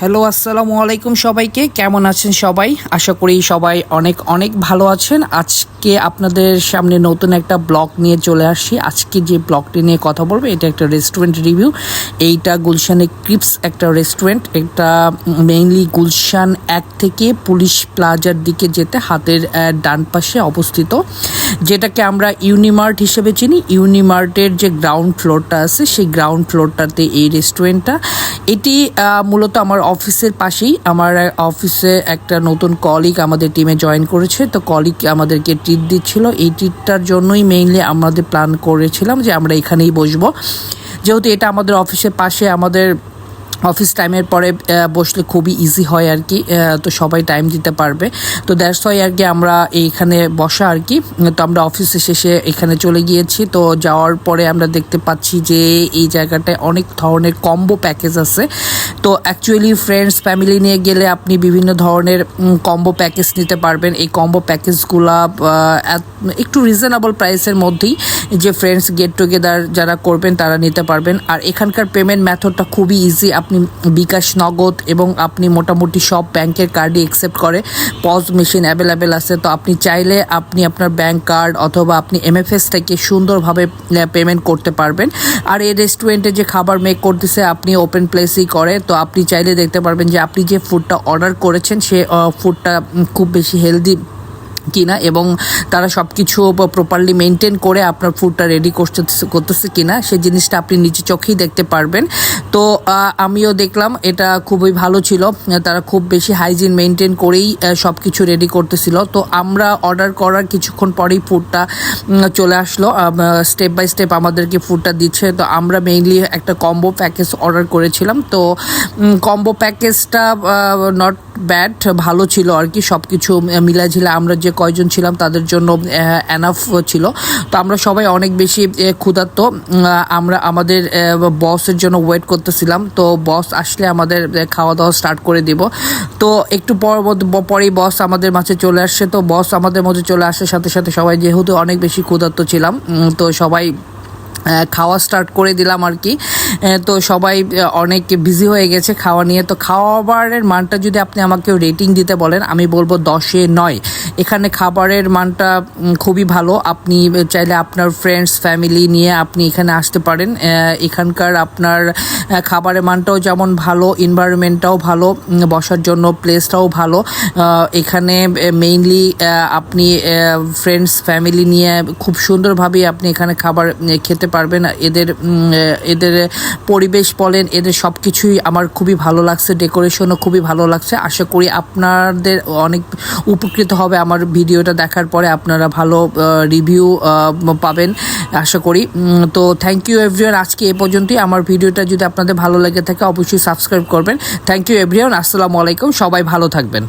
Hello, আসসালামু আলাইকুম সবাইকে। কেমন আছেন সবাই? আশা করি সবাই অনেক অনেক ভালো আছেন। আজকে আপনাদের সামনে নতুন একটা ব্লগ নিয়ে চলে আসি। আজকে যে ব্লগটি নিয়ে কথা বলবো এটা একটা রেস্টুরেন্ট রিভিউ। এইটা গুলশানে ক্রিপস একটা রেস্টুরেন্ট। এটা মেইনলি গুলশান 1 থেকে পুলিশ প্লাজার দিকে যেতে হাতের ডান পাশে অবস্থিত, যেটাকে আমরা ইউনিমার্ট হিসেবে চিনি। ইউনিমার্টের যে গ্রাউন্ড ফ্লোরটা আছে সেই গ্রাউন্ড ফ্লোরটাতে এই রেস্টুরেন্টটা। এটি মূলত আমার অফিসের পাশেই। আমার অফিসে একটা নতুন কলিগ আমাদের টিমে জয়েন করেছে, তো কলিগ আমাদেরকে ট্রিট দিচ্ছিল। এই ট্রিটটার জন্যই মেইনলি আমাদের প্ল্যান করেছিলাম যে আমরা এখানেই বসবো, যেহেতু এটা আমাদের অফিসের পাশে। আমাদের অফিস টাইমের পরে বসলে খুবই ইজি হয় আর কি, তো সবাই টাইম দিতে পারবে। তো দ্যাটস ওয়াই আর কি আমরা এইখানে বসা আর কি। তো আমরা অফিসে শেষে এখানে চলে গিয়েছি। তো যাওয়ার পরে আমরা দেখতে পাচ্ছি যে এই জায়গাটায় অনেক ধরনের কম্বো প্যাকেজ আছে। তো অ্যাকচুয়ালি ফ্রেন্ডস ফ্যামিলি নিয়ে গেলে আপনি বিভিন্ন ধরনের কম্বো প্যাকেজ নিতে পারবেন। এই কম্বো প্যাকেজগুলা একটু রিজনেবল প্রাইসের মধ্যেই, যে ফ্রেন্ডস গেট টুগেদার যারা করবেন তারা নিতে পারবেন। আর এখানকার পেমেন্ট মেথডটা খুবই ইজি। আপনি বিকাশ, নগদ এবং আপনি মোটামুটি সব ব্যাংকের কার্ডই অ্যাকসেপ্ট করে। পজ মেশিন অ্যাভেলেবেল আছে। তো আপনি চাইলে আপনি আপনার ব্যাংক কার্ড অথবা আপনি MFS থেকে সুন্দরভাবে পেমেন্ট করতে পারবেন। আর এই রেস্টুরেন্টে যে খাবার মেক করতেছে আপনি ওপেন প্লেসই করে। তো আপনি চাইলে দেখতে পারবেন যে আপনি যে ফুডটা অর্ডার করেছেন সে ফুডটা খুব বেশি হেলদি কিনা, এবং তারা সব কিছু প্রপারলি মেনটেন করে আপনার ফুডটা রেডি করতেছে কিনা সেই জিনিসটা আপনি নিচে চোখেই দেখতে পারবেন। তো আমিও দেখলাম এটা খুবই ভালো ছিল। তারা খুব বেশি হাইজিন মেনটেন করেই সব কিছু রেডি করতেছিল। তো আমরা অর্ডার করার কিছুক্ষণ পরেই ফুডটা চলে আসলো। স্টেপ বাই স্টেপ আমাদেরকে ফুডটা দিচ্ছে। তো আমরা মেইনলি একটা কম্বো প্যাকেজ অর্ডার করেছিলাম। তো কম্বো প্যাকেজটা নট ব্যাড, ভালো ছিল আর কি। সব কিছু মিলাঝিলা আমরা যে কয়জন ছিলাম তাদের জন্য এনাফ ছিল। তো আমরা সবাই অনেক বেশি ক্ষুধার্ত। আমরা আমাদের বসের জন্য ওয়েট করতেছিলাম। তো বস আসলে আমাদের খাওয়া দাওয়া স্টার্ট করে দিব। তো একটু পরেই বস আমাদের মাঝে চলে আসছে। তো বস আমাদের মধ্যে চলে আসার সাথে সাথে সবাই যেহেতু অনেক বেশি ক্ষুধার্ত ছিলাম, তো সবাই খাওয়া স্টার্ট করে দিলাম আর কি। তো সবাই অনেক বিজি হয়ে গেছে খাওয়া নিয়ে। তো খাবারের মানটা যদি আপনি আমাকে রেটিং দিতে বলেন, আমি বলবো 10-এ 9। এখানে খাবারের মানটা খুবই ভালো। আপনি চাইলে আপনার ফ্রেন্ডস ফ্যামিলি নিয়ে আপনি এখানে আসতে পারেন। এখানকার আপনার খাবারের মানটাও যেমন ভালো, এনভায়রনমেন্টটাও ভালো, বসার জন্য প্লেসটাও ভালো। এখানে মেইনলি আপনি ফ্রেন্ডস ফ্যামিলি নিয়ে খুব সুন্দরভাবে আপনি এখানে খাবার খেতে পারবেন। এদের পরিবেশ বলেন, এদের সব কিছুই আমার খুবই ভালো লাগছে। ডেকোরেশনও খুবই ভালো লাগছে। আশা করি আপনাদের অনেক উপকৃত হবে আমার ভিডিওটা দেখার পরে। আপনারা ভালো রিভিউ পাবেন আশা করি। তো থ্যাংক ইউ এভরিওয়ান। আজকে এ পর্যন্তই। আমার ভিডিওটা যদি আপনাদের ভালো লেগে থাকে অবশ্যই সাবস্ক্রাইব করবেন। Thank you everyone. আসসালামু আলাইকুম। সবাই ভালো থাকবেন।